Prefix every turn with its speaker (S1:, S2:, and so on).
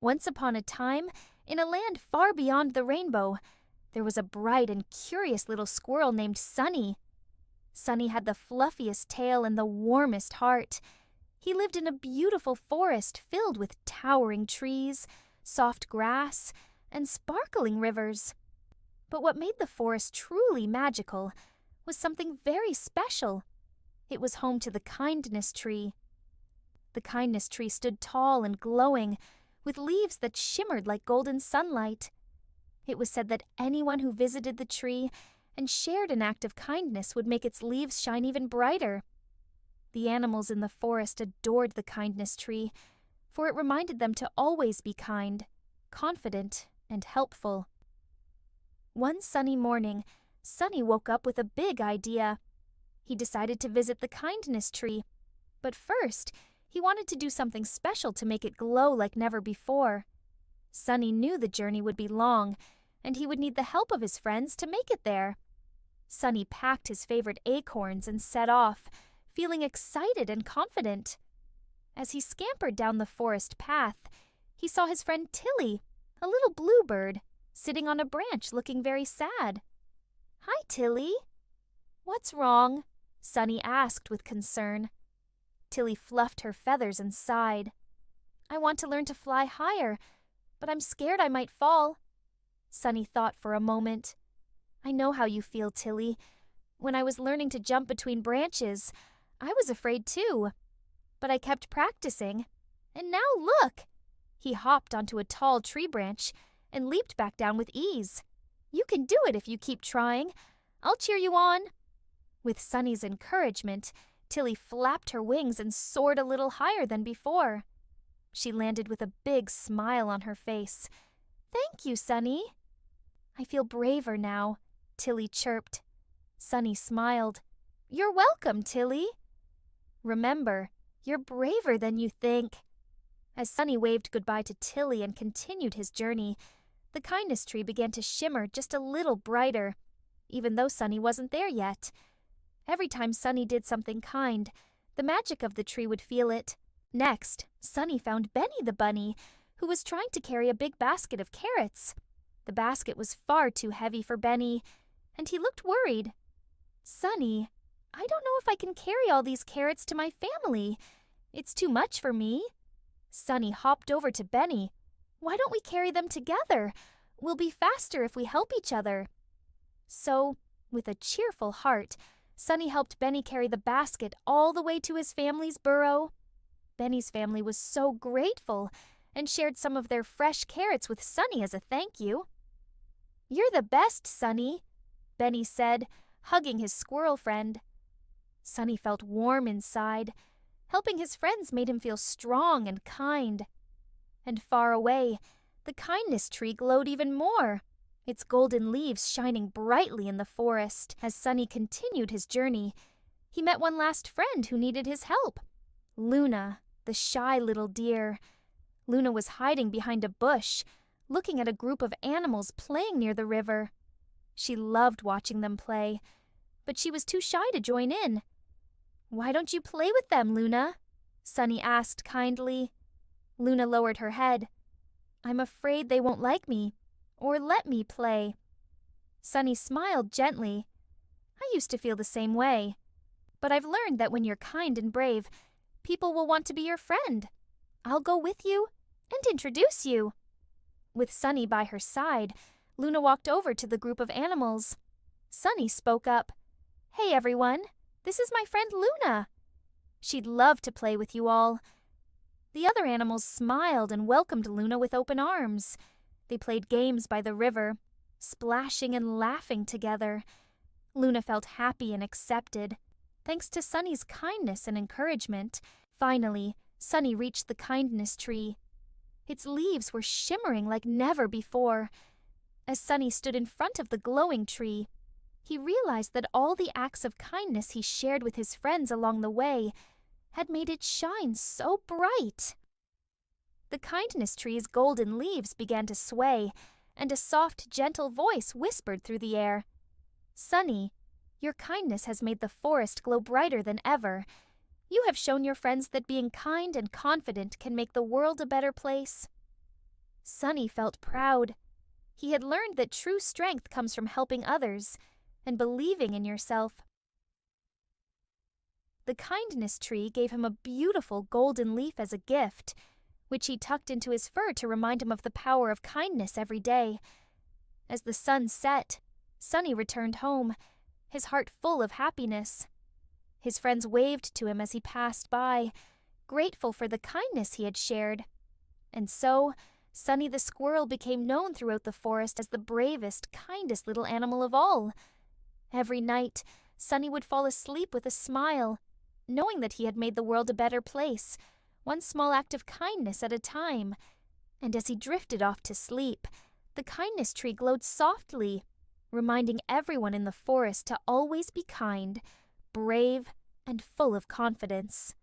S1: Once upon a time, in a land far beyond the rainbow, there was a bright and curious little squirrel named Sunny. Sunny had the fluffiest tail and the warmest heart. He lived in a beautiful forest filled with towering trees, soft grass, and sparkling rivers. But what made the forest truly magical was something very special. It was home to the kindness tree. The kindness tree stood tall and glowing, with leaves that shimmered like golden sunlight. It was said that anyone who visited the tree and shared an act of kindness would make its leaves shine even brighter. The animals in the forest adored the kindness tree, for it reminded them to always be kind, confident, and helpful. One sunny morning, Sunny woke up with a big idea. He decided to visit the kindness tree, but first, he wanted to do something special to make it glow like never before. Sunny knew the journey would be long, and he would need the help of his friends to make it there. Sunny packed his favorite acorns and set off, feeling excited and confident. As he scampered down the forest path, he saw his friend Tilly, a little bluebird, sitting on a branch looking very sad. "Hi, Tilly." "What's wrong?" Sunny asked with concern. Tilly fluffed her feathers and sighed. "I want to learn to fly higher, but I'm scared I might fall." Sunny thought for a moment. "I know how you feel, Tilly. When I was learning to jump between branches, I was afraid too. But I kept practicing. And now look!" He hopped onto a tall tree branch and leaped back down with ease. "You can do it if you keep trying. I'll cheer you on." With Sunny's encouragement, Tilly flapped her wings and soared a little higher than before. She landed with a big smile on her face. "Thank you, Sunny." "I feel braver now," Tilly chirped. Sunny smiled. "You're welcome, Tilly." "Remember, you're braver than you think." As Sunny waved goodbye to Tilly and continued his journey, the kindness tree began to shimmer just a little brighter, even though Sunny wasn't there yet. Every time Sunny did something kind, the magic of the tree would feel it. Next, Sunny found Benny the bunny, who was trying to carry a big basket of carrots. The basket was far too heavy for Benny, and he looked worried. "Sunny, I don't know if I can carry all these carrots to my family. It's too much for me." Sunny hopped over to Benny. "Why don't we carry them together? We'll be faster if we help each other." So, with a cheerful heart, Sunny helped Benny carry the basket all the way to his family's burrow. Benny's family was so grateful and shared some of their fresh carrots with Sunny as a thank you. "You're the best, Sunny," Benny said, hugging his squirrel friend. Sunny felt warm inside. Helping his friends made him feel strong and kind. And far away, the kindness tree glowed even more, its golden leaves shining brightly in the forest. As Sunny continued his journey, he met one last friend who needed his help. Luna, the shy little deer. Luna was hiding behind a bush, looking at a group of animals playing near the river. She loved watching them play, but she was too shy to join in. "Why don't you play with them, Luna?" Sunny asked kindly. Luna lowered her head. "I'm afraid they won't like me, or let me play." Sunny smiled gently. "I used to feel the same way. But I've learned that when you're kind and brave, people will want to be your friend. I'll go with you and introduce you." With Sunny by her side, Luna walked over to the group of animals. Sunny spoke up. "Hey everyone, this is my friend Luna. She'd love to play with you all." The other animals smiled and welcomed Luna with open arms. They played games by the river, splashing and laughing together. Luna felt happy and accepted, thanks to Sunny's kindness and encouragement. Finally, Sunny reached the kindness tree. Its leaves were shimmering like never before. As Sunny stood in front of the glowing tree, he realized that all the acts of kindness he shared with his friends along the way had made it shine so bright. The kindness tree's golden leaves began to sway, and a soft, gentle voice whispered through the air. "Sunny, your kindness has made the forest glow brighter than ever. You have shown your friends that being kind and confident can make the world a better place." Sunny felt proud. He had learned that true strength comes from helping others and believing in yourself. The kindness tree gave him a beautiful golden leaf as a gift, which he tucked into his fur to remind him of the power of kindness every day. As the sun set, Sunny returned home, his heart full of happiness. His friends waved to him as he passed by, grateful for the kindness he had shared. And so, Sunny the squirrel became known throughout the forest as the bravest, kindest little animal of all. Every night, Sunny would fall asleep with a smile, knowing that he had made the world a better place, one small act of kindness at a time. And as he drifted off to sleep, the kindness tree glowed softly, reminding everyone in the forest to always be kind, brave, and full of confidence.